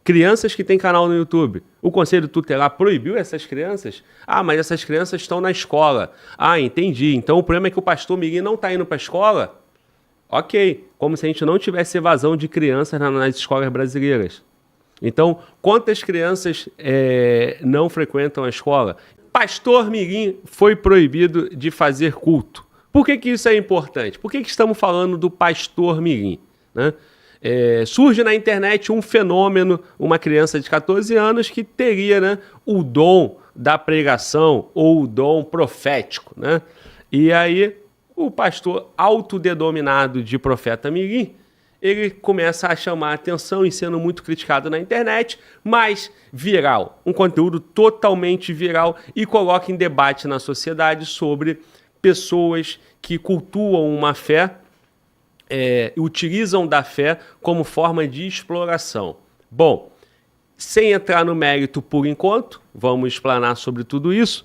Crianças que têm canal no YouTube. O Conselho Tutelar proibiu essas crianças? Ah, mas essas crianças estão na escola. Ah, entendi. Então o problema é que o pastor Miguel não está indo para a escola? Ok. Como se a gente não tivesse evasão de crianças nas escolas brasileiras. Então, quantas crianças não frequentam a escola? Pastor Mirim foi proibido de fazer culto. Por que isso é importante? Por que estamos falando do pastor Mirim? Né? Surge na internet um fenômeno, uma criança de 14 anos que teria, né, o dom da pregação ou o dom profético. Né? E aí o pastor autodenominado de profeta Mirim, ele começa a chamar a atenção e sendo muito criticado na internet, mas viral, um conteúdo totalmente viral e coloca em debate na sociedade sobre pessoas que cultuam uma fé, utilizam da fé como forma de exploração. Bom, sem entrar no mérito por enquanto, vamos explanar sobre tudo isso.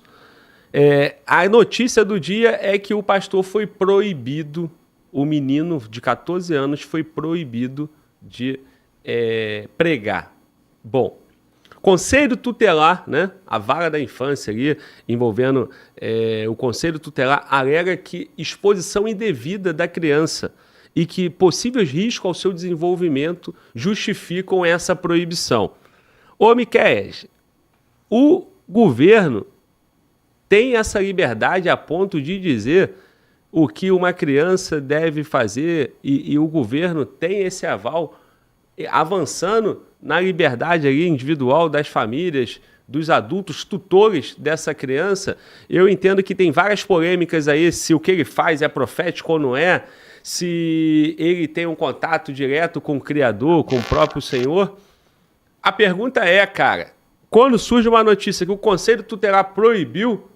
A notícia do dia é que o pastor foi proibido, o menino de 14 anos foi proibido de pregar. Bom, Conselho Tutelar, né, a vara da infância ali, envolvendo o Conselho Tutelar, alega que exposição indevida da criança e que possíveis riscos ao seu desenvolvimento justificam essa proibição. Ô, Miquéias, o governo tem essa liberdade a ponto de dizer o que uma criança deve fazer e o governo tem esse aval avançando na liberdade ali individual das famílias, dos adultos, tutores dessa criança. Eu entendo que tem várias polêmicas aí, se o que ele faz é profético ou não é, se ele tem um contato direto com o Criador, com o próprio Senhor. A pergunta é, cara, quando surge uma notícia que o Conselho Tutelar proibiu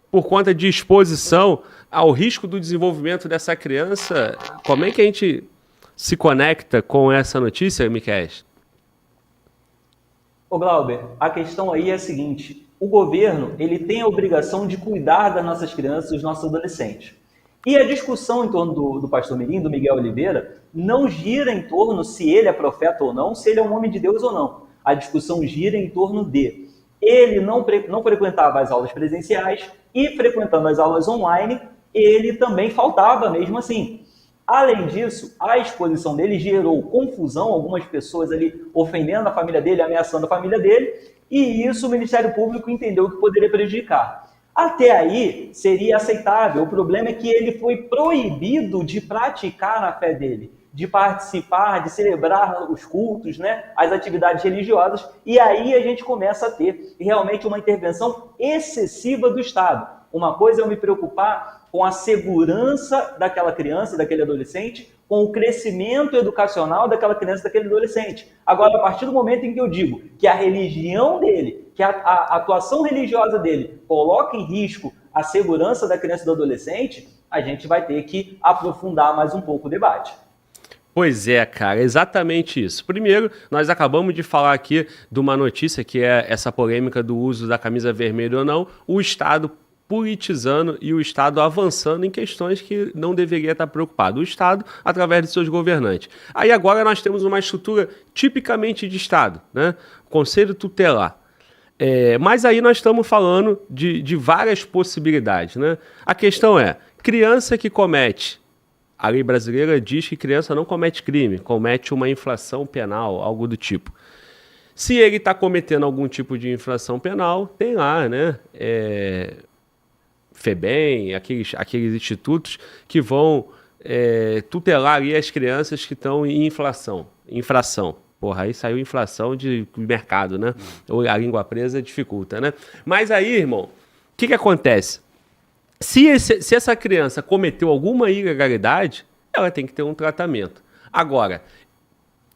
por conta de exposição ao risco do desenvolvimento dessa criança, como é que a gente se conecta com essa notícia, Miquel? Ô Glauber, a questão aí é a seguinte: o governo ele tem a obrigação de cuidar das nossas crianças e dos nossos adolescentes. E a discussão em torno do pastor Mirim, do Miguel Oliveira, não gira em torno se ele é profeta ou não, se ele é um homem de Deus ou não. A discussão gira em torno de ele não frequentava as aulas presenciais e frequentando as aulas online, ele também faltava mesmo assim. Além disso, a exposição dele gerou confusão, algumas pessoas ali ofendendo a família dele, ameaçando a família dele, e isso o Ministério Público entendeu que poderia prejudicar. Até aí seria aceitável, o problema é que ele foi proibido de praticar a fé dele, de participar, de celebrar os cultos, né, as atividades religiosas, e aí a gente começa a ter realmente uma intervenção excessiva do Estado. Uma coisa é eu me preocupar com a segurança daquela criança, daquele adolescente, com o crescimento educacional daquela criança, daquele adolescente. Agora, a partir do momento em que eu digo que a religião dele, que a atuação religiosa dele coloca em risco a segurança da criança e do adolescente, a gente vai ter que aprofundar mais um pouco o debate. Pois é, cara, exatamente isso. Primeiro, nós acabamos de falar aqui de uma notícia que é essa polêmica do uso da camisa vermelha ou não, o Estado politizando e o Estado avançando em questões que não deveria estar preocupado. O Estado, através de seus governantes. Aí agora nós temos uma estrutura tipicamente de Estado, né? Conselho Tutelar. Mas aí nós estamos falando de várias possibilidades, né? A questão é, criança que comete... A lei brasileira diz que criança não comete crime, comete uma infração penal, algo do tipo. Se ele está cometendo algum tipo de infração penal, tem lá, né? FEBEM, aqueles institutos que vão tutelar ali as crianças que estão em infração. Porra, aí saiu inflação de mercado, né? Ou a língua presa dificulta, né? Mas aí, irmão, o que acontece? Se essa criança cometeu alguma ilegalidade, ela tem que ter um tratamento. Agora,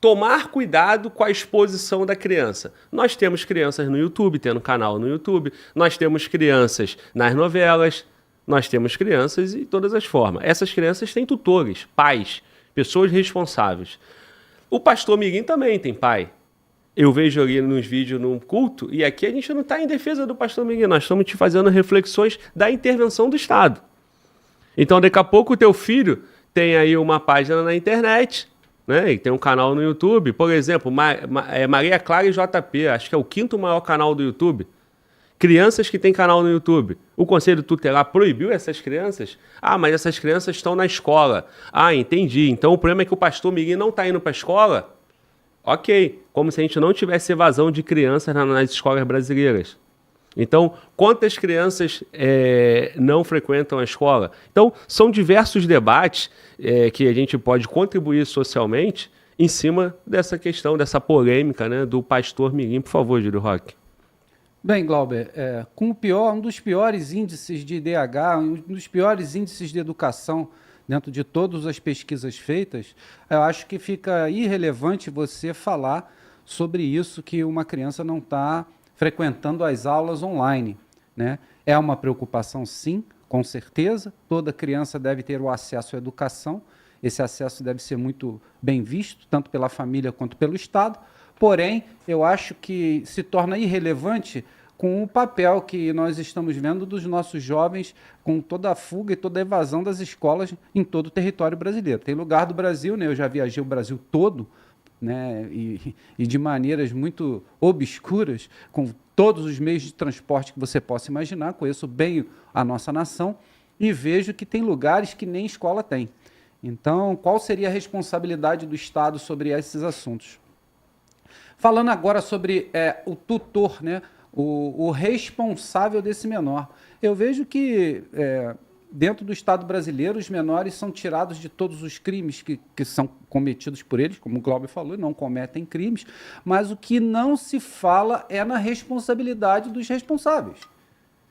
tomar cuidado com a exposição da criança. Nós temos crianças no YouTube, tendo canal no YouTube, nós temos crianças nas novelas, nós temos crianças de todas as formas. Essas crianças têm tutores, pais, pessoas responsáveis. O pastor Mirim também tem pai. Eu vejo ali nos vídeos num culto, e aqui a gente não está em defesa do pastor Miguel, nós estamos te fazendo reflexões da intervenção do Estado. Então, daqui a pouco o teu filho tem aí uma página na internet, né? E tem um canal no YouTube, por exemplo, Maria Clara e JP, acho que é o 5º maior canal do YouTube. Crianças que têm canal no YouTube. O Conselho Tutelar proibiu essas crianças? Ah, mas essas crianças estão na escola. Ah, entendi. Então o problema é que o pastor Mirim não está indo para a escola? Ok. Como se a gente não tivesse evasão de crianças nas escolas brasileiras. Então, quantas crianças não frequentam a escola? Então, são diversos debates que a gente pode contribuir socialmente em cima dessa questão, dessa polêmica, né, do pastor Mirim. Por favor, Júlio Roque. Bem, Glauber, um dos piores índices de IDH, um dos piores índices de educação dentro de todas as pesquisas feitas, eu acho que fica irrelevante você falar sobre isso, que uma criança não está frequentando as aulas online, né? É uma preocupação, sim, com certeza. Toda criança deve ter o acesso à educação. Esse acesso deve ser muito bem visto, tanto pela família quanto pelo Estado. Porém, eu acho que se torna irrelevante com o papel que nós estamos vendo dos nossos jovens com toda a fuga e toda a evasão das escolas em todo o território brasileiro. Tem lugar do Brasil, né? Eu já viajei o Brasil todo, né? E de maneiras muito obscuras, com todos os meios de transporte que você possa imaginar. Conheço bem a nossa nação e vejo que tem lugares que nem escola tem. Então, qual seria a responsabilidade do Estado sobre esses assuntos? Falando agora sobre o tutor, né, o responsável desse menor. Eu vejo que, dentro do Estado brasileiro, os menores são tirados de todos os crimes que são cometidos por eles, como o Glauber falou, não cometem crimes, mas o que não se fala é na responsabilidade dos responsáveis.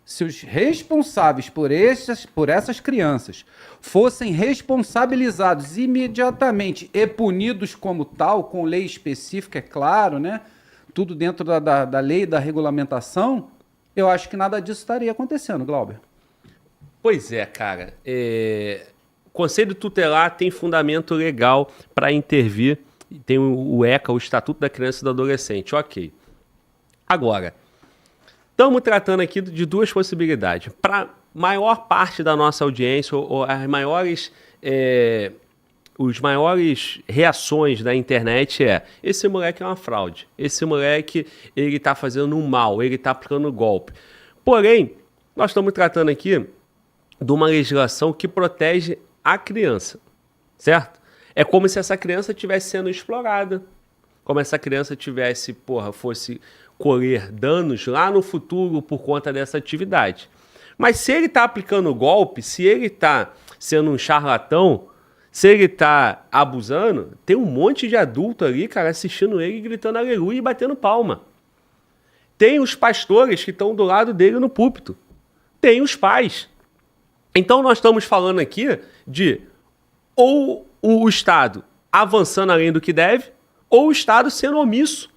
Se os responsáveis por essas crianças fossem responsabilizados imediatamente e punidos como tal, com lei específica, é claro, né? Tudo dentro da lei e da regulamentação, eu acho que nada disso estaria acontecendo, Glauber. Pois é, cara. O Conselho Tutelar tem fundamento legal para intervir, tem o ECA, o Estatuto da Criança e do Adolescente, ok. Agora, estamos tratando aqui de duas possibilidades. Para maior parte da nossa audiência, ou os maiores reações da internet esse moleque é uma fraude, esse moleque ele está fazendo um mal, ele está aplicando golpe. Porém, nós estamos tratando aqui de uma legislação que protege a criança, certo? É como se essa criança estivesse sendo explorada, como se essa criança fosse colher danos lá no futuro por conta dessa atividade. Mas se ele está aplicando golpe, se ele está sendo um charlatão, se ele está abusando, tem um monte de adulto ali, cara, assistindo ele, gritando aleluia e batendo palma. Tem os pastores que estão do lado dele no púlpito. Tem os pais. Então nós estamos falando aqui de ou o Estado avançando além do que deve, ou o Estado sendo omisso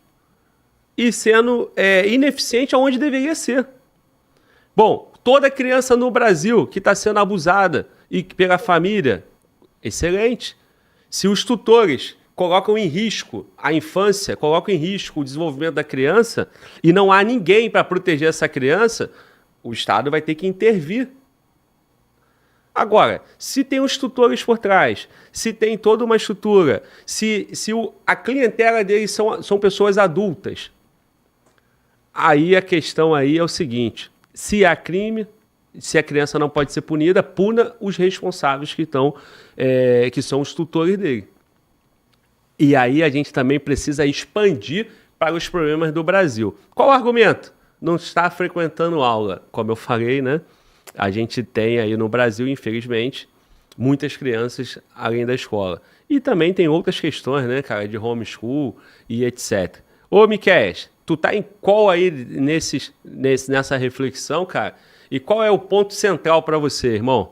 e sendo ineficiente aonde deveria ser. Bom, toda criança no Brasil que está sendo abusada e pela família, excelente. Se os tutores colocam em risco a infância, colocam em risco o desenvolvimento da criança e não há ninguém para proteger essa criança, o Estado vai ter que intervir. Agora, se tem os tutores por trás, se tem toda uma estrutura, se a clientela deles são pessoas adultas, aí a questão aí é o seguinte: se há crime, se a criança não pode ser punida, puna os responsáveis que são os tutores dele. E aí a gente também precisa expandir para os problemas do Brasil. Qual o argumento? Não está frequentando aula. Como eu falei, né? A gente tem aí no Brasil, infelizmente, muitas crianças além da escola. E também tem outras questões, né, cara, de homeschool e etc. Ô, Miquéias, tu tá em qual aí nessa reflexão, cara? E qual é o ponto central para você, irmão?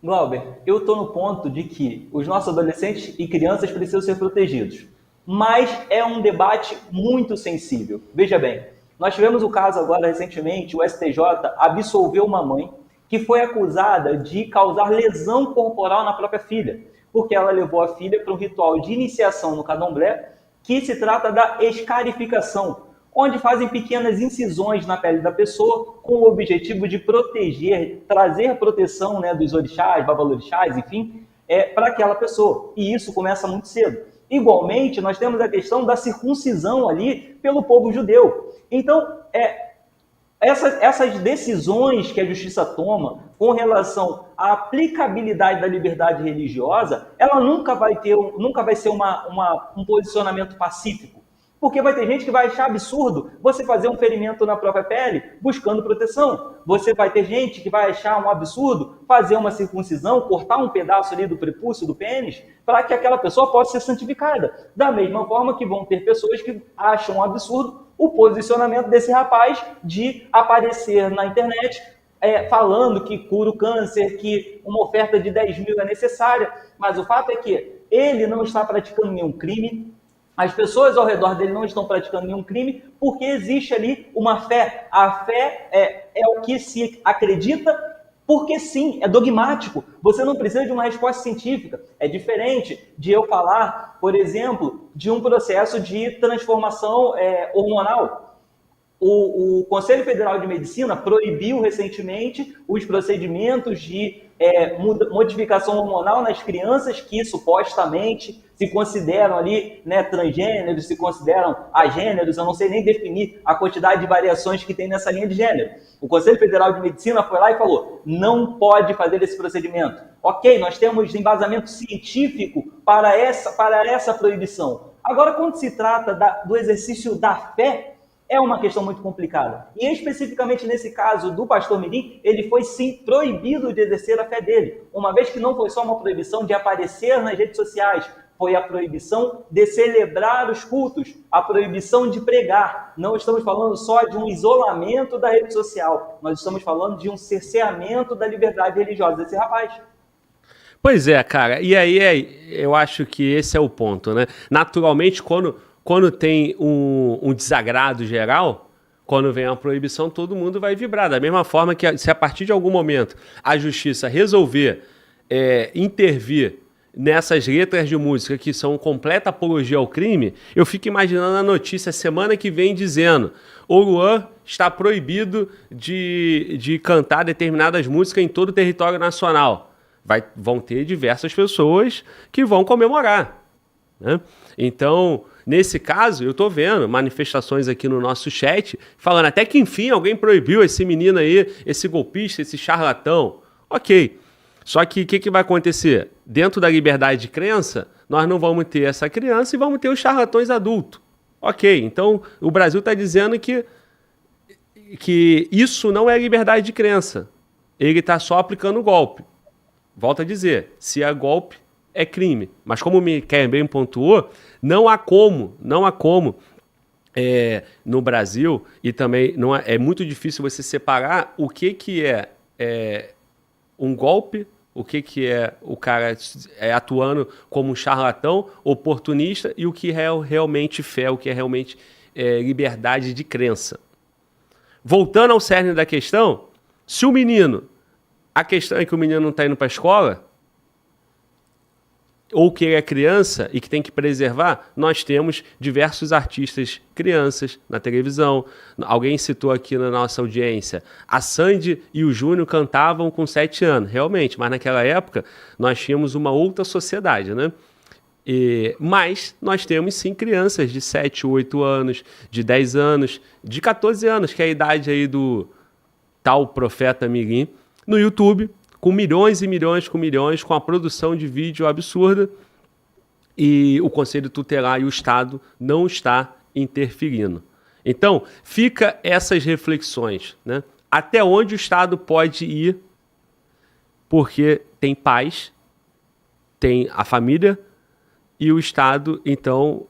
Glauber, eu estou no ponto de que os nossos adolescentes e crianças precisam ser protegidos. Mas é um debate muito sensível. Veja bem, nós tivemos o caso agora recentemente, o STJ absolveu uma mãe que foi acusada de causar lesão corporal na própria filha, porque ela levou a filha para um ritual de iniciação no candomblé, que se trata da escarificação, onde fazem pequenas incisões na pele da pessoa com o objetivo de proteger, trazer proteção, né, dos orixás, babalorixás, enfim, para aquela pessoa. E isso começa muito cedo. Igualmente, nós temos a questão da circuncisão ali pelo povo judeu. Então, essas decisões que a justiça toma com relação à aplicabilidade da liberdade religiosa, ela nunca vai ser um posicionamento pacífico. Porque vai ter gente que vai achar absurdo você fazer um ferimento na própria pele buscando proteção. Você vai ter gente que vai achar um absurdo fazer uma circuncisão, cortar um pedaço ali do prepúcio, do pênis, para que aquela pessoa possa ser santificada. Da mesma forma que vão ter pessoas que acham um absurdo o posicionamento desse rapaz de aparecer na internet falando que cura o câncer, que uma oferta de 10 mil é necessária. Mas o fato é que ele não está praticando nenhum crime, as pessoas ao redor dele não estão praticando nenhum crime, porque existe ali uma fé. A fé é o que se acredita, porque sim, é dogmático. Você não precisa de uma resposta científica. É diferente de eu falar, por exemplo, de um processo de transformação hormonal. O Conselho Federal de Medicina proibiu recentemente os procedimentos de modificação hormonal nas crianças que supostamente se consideram ali, né, transgêneros, se consideram agêneros, eu não sei nem definir a quantidade de variações que tem nessa linha de gênero. O Conselho Federal de Medicina foi lá e falou, não pode fazer esse procedimento. Ok, nós temos embasamento científico para essa proibição. Agora, quando se trata do exercício da fé, é uma questão muito complicada. E especificamente nesse caso do pastor Mirim, ele foi sim proibido de exercer a fé dele. Uma vez que não foi só uma proibição de aparecer nas redes sociais, foi a proibição de celebrar os cultos, a proibição de pregar. Não estamos falando só de um isolamento da rede social, nós estamos falando de um cerceamento da liberdade religiosa desse rapaz. Pois é, cara. E aí eu acho que esse é o ponto, né? Naturalmente, quando tem um desagrado geral, quando vem uma proibição, todo mundo vai vibrar. Da mesma forma que se a partir de algum momento a justiça resolver intervir nessas letras de música que são completa apologia ao crime, eu fico imaginando a notícia semana que vem dizendo o Luan está proibido de cantar determinadas músicas em todo o território nacional. Vão ter diversas pessoas que vão comemorar, né? Então, nesse caso, eu estou vendo manifestações aqui no nosso chat falando até que, enfim, alguém proibiu esse menino aí, esse golpista, esse charlatão. Ok. Só que o que vai acontecer? Dentro da liberdade de crença, nós não vamos ter essa criança e vamos ter os charlatões adultos. Ok. Então, o Brasil está dizendo que isso não é liberdade de crença. Ele está só aplicando o golpe. Volto a dizer, se é golpe, é crime. Mas como o Miquel bem pontuou, não há como no Brasil, e também é muito difícil você separar o que é um golpe, o que é o cara atuando como um charlatão, oportunista, e o que é realmente fé, o que é realmente liberdade de crença. Voltando ao cerne da questão, se o menino, a questão é que o menino não está indo para a escola, ou que é criança e que tem que preservar, nós temos diversos artistas crianças na televisão. Alguém citou aqui na nossa audiência, a Sandy e o Júnior cantavam com 7 anos, realmente, mas naquela época nós tínhamos uma outra sociedade, né? Mas nós temos sim crianças de 7, 8 anos, de 10 anos, de 14 anos, que é a idade aí do tal profeta Mirim, no YouTube, com milhões e milhões, com a produção de vídeo absurda, e o Conselho Tutelar e o Estado não está interferindo. Então, fica essas reflexões, né? Até onde o Estado pode ir, porque tem pais, tem a família, e o Estado, então,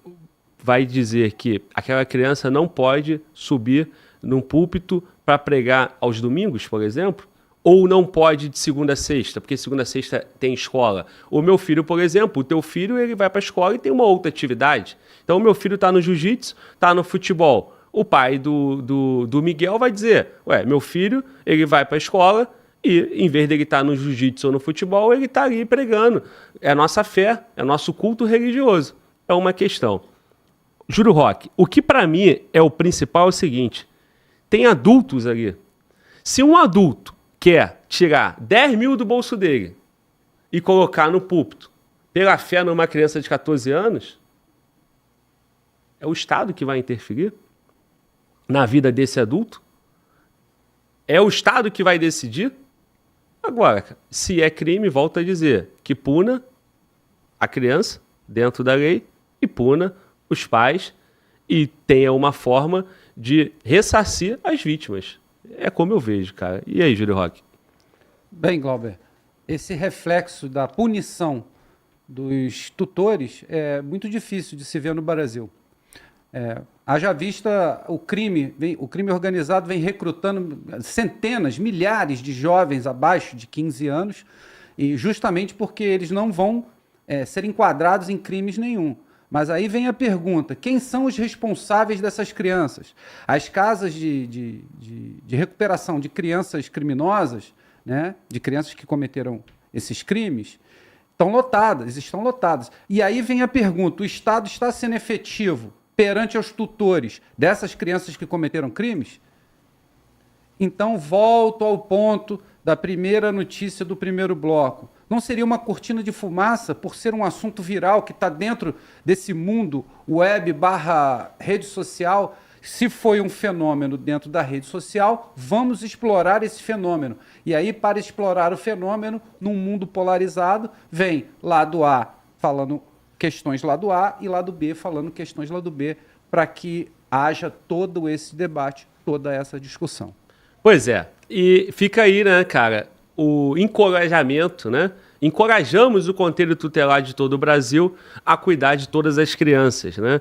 vai dizer que aquela criança não pode subir num púlpito para pregar aos domingos, por exemplo, ou não pode de segunda a sexta, porque segunda a sexta tem escola. O meu filho, por exemplo, o teu filho, ele vai para a escola e tem uma outra atividade. Então, o meu filho está no jiu-jitsu, está no futebol. O pai do Miguel vai dizer, meu filho, ele vai para a escola e, em vez dele estar no jiu-jitsu ou no futebol, ele está ali pregando. É a nossa fé, é o nosso culto religioso. É uma questão. Júlio Roque, o que para mim é o principal é o seguinte, tem adultos ali. Se um adulto quer tirar 10 mil do bolso dele e colocar no púlpito pela fé numa criança de 14 anos, é o Estado que vai interferir na vida desse adulto? É o Estado que vai decidir? Agora, se é crime, volto a dizer, que puna a criança dentro da lei e puna os pais e tenha uma forma de ressarcir as vítimas. É como eu vejo, cara. E aí, Júlio Roque? Bem, Glauber, esse reflexo da punição dos tutores é muito difícil de se ver no Brasil. Haja vista o crime organizado vem recrutando centenas, milhares de jovens abaixo de 15 anos, e justamente porque eles não vão ser enquadrados em crimes nenhum. Mas aí vem a pergunta, quem são os responsáveis dessas crianças? As casas de recuperação de crianças criminosas, né, de crianças que cometeram esses crimes, estão lotadas. E aí vem a pergunta, o Estado está sendo efetivo perante aos tutores dessas crianças que cometeram crimes? Então, volto ao ponto da primeira notícia do primeiro bloco. Não seria uma cortina de fumaça por ser um assunto viral que está dentro desse mundo web/rede social? Se foi um fenômeno dentro da rede social, vamos explorar esse fenômeno. E aí, para explorar o fenômeno, num mundo polarizado, vem lado A falando questões lado A e lado B falando questões lado B, para que haja todo esse debate, toda essa discussão. Pois é. E fica aí, né, cara, o encorajamento, né? Encorajamos o Conselho Tutelar de todo o Brasil a cuidar de todas as crianças, né?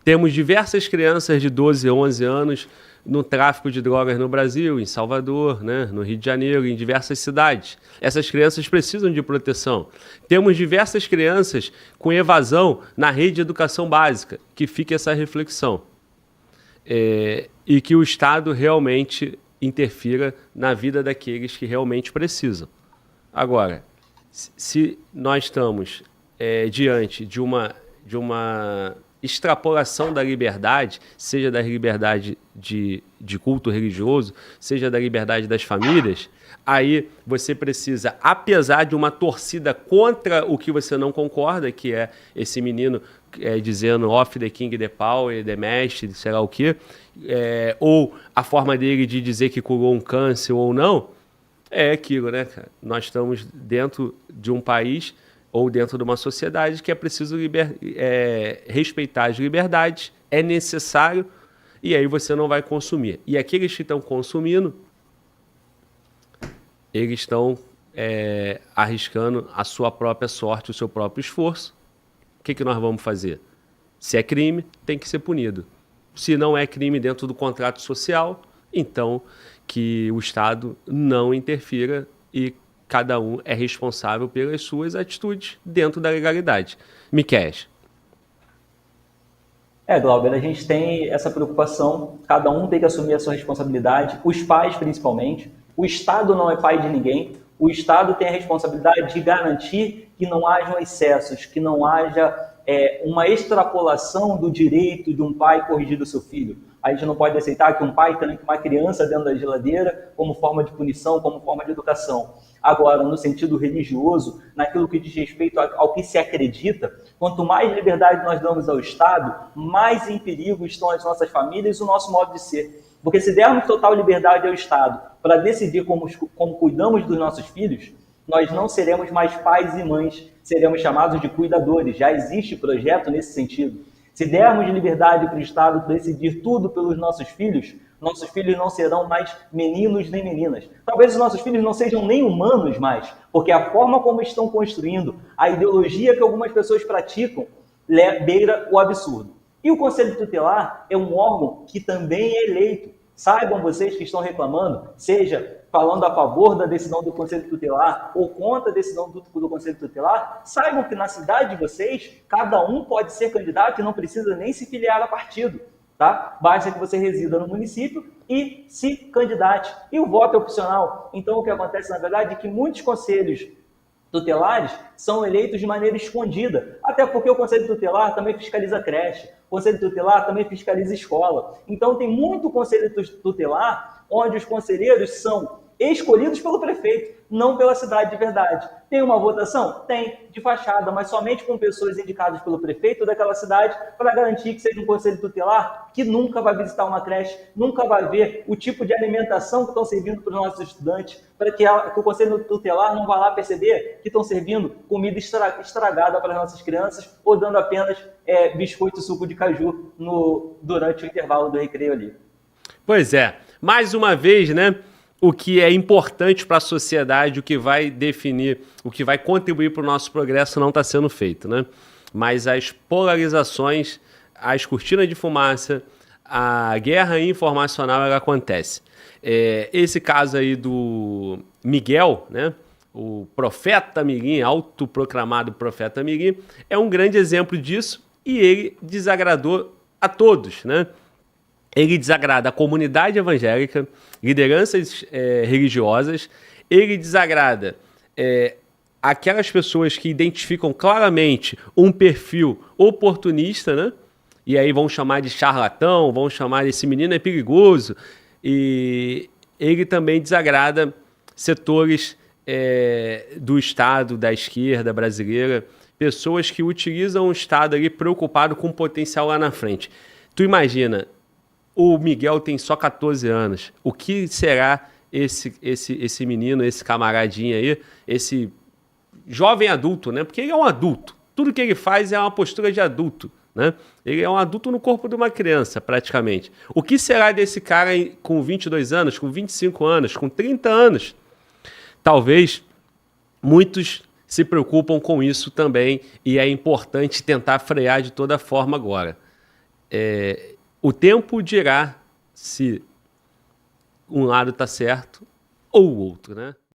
Temos diversas crianças de 12 a 11 anos no tráfico de drogas no Brasil, em Salvador, né, no Rio de Janeiro, em diversas cidades. Essas crianças precisam de proteção. Temos diversas crianças com evasão na rede de educação básica, que fique essa reflexão. E que o Estado realmente interfira na vida daqueles que realmente precisam. Agora, se nós estamos diante de uma extrapolação da liberdade, seja da liberdade de culto religioso, seja da liberdade das famílias, aí você precisa, apesar de uma torcida contra o que você não concorda, que é esse menino dizendo off the king, the power, the mestre, sei lá o quê, ou a forma dele de dizer que curou um câncer ou não, é aquilo, né, cara? Nós estamos dentro de um país ou dentro de uma sociedade que é preciso respeitar as liberdades, é necessário, e aí você não vai consumir. E aqueles que estão consumindo, eles estão arriscando a sua própria sorte, o seu próprio esforço. O que nós vamos fazer? Se é crime, tem que ser punido. Se não é crime dentro do contrato social, então que o Estado não interfira e cada um é responsável pelas suas atitudes dentro da legalidade. Miquéias. Glauber, a gente tem essa preocupação, cada um tem que assumir a sua responsabilidade, os pais principalmente. O Estado não é pai de ninguém, o Estado tem a responsabilidade de garantir que não hajam excessos, que não haja uma extrapolação do direito de um pai corrigir o seu filho. A gente não pode aceitar que um pai tranque uma criança dentro da geladeira como forma de punição, como forma de educação. Agora, no sentido religioso, naquilo que diz respeito ao que se acredita, quanto mais liberdade nós damos ao Estado, mais em perigo estão as nossas famílias e o nosso modo de ser. Porque se dermos total liberdade ao Estado para decidir como cuidamos dos nossos filhos, nós não seremos mais pais e mães, seremos chamados de cuidadores. Já existe projeto nesse sentido. Se dermos liberdade para o Estado decidir tudo pelos nossos filhos não serão mais meninos nem meninas. Talvez os nossos filhos não sejam nem humanos mais, porque a forma como estão construindo, a ideologia que algumas pessoas praticam, beira o absurdo. E o Conselho Tutelar é um órgão que também é eleito. Saibam vocês que estão reclamando, seja falando a favor da decisão do Conselho Tutelar ou contra a decisão do Conselho Tutelar, saibam que na cidade de vocês, cada um pode ser candidato e não precisa nem se filiar a partido. Tá? Basta que você resida no município e se candidate. E o voto é opcional. Então, o que acontece, na verdade, é que muitos conselhos tutelares são eleitos de maneira escondida. Até porque o Conselho Tutelar também fiscaliza creche. O Conselho Tutelar também fiscaliza escola. Então, tem muito Conselho Tutelar onde os conselheiros são escolhidos pelo prefeito, não pela cidade de verdade. Tem uma votação? Tem, de fachada, mas somente com pessoas indicadas pelo prefeito daquela cidade para garantir que seja um conselho tutelar que nunca vai visitar uma creche, nunca vai ver o tipo de alimentação que estão servindo para os nossos estudantes, para que o conselho tutelar não vá lá perceber que estão servindo comida estragada para as nossas crianças ou dando apenas biscoito e suco de caju durante o intervalo do recreio ali. Pois é, mais uma vez, né? O que é importante para a sociedade, o que vai definir, o que vai contribuir para o nosso progresso não está sendo feito, né? Mas as polarizações, as cortinas de fumaça, a guerra informacional, ela acontece. Esse caso aí do Miguel, né? O profeta Mirim, autoproclamado profeta Mirim, é um grande exemplo disso e ele desagradou a todos, né? Ele desagrada a comunidade evangélica, lideranças religiosas, ele desagrada aquelas pessoas que identificam claramente um perfil oportunista, né? E aí vão chamar de charlatão, vão chamar esse menino é perigoso. E ele também desagrada setores do Estado, da esquerda brasileira, pessoas que utilizam o Estado ali preocupado com o potencial lá na frente. Tu imagina, o Miguel tem só 14 anos. O que será esse menino, esse camaradinho aí, esse jovem adulto, né? Porque ele é um adulto. Tudo que ele faz é uma postura de adulto, né? Ele é um adulto no corpo de uma criança, praticamente. O que será desse cara com 22 anos, com 25 anos, com 30 anos? Talvez muitos se preocupam com isso também e é importante tentar frear de toda forma agora. O tempo dirá se um lado está certo ou o outro, né?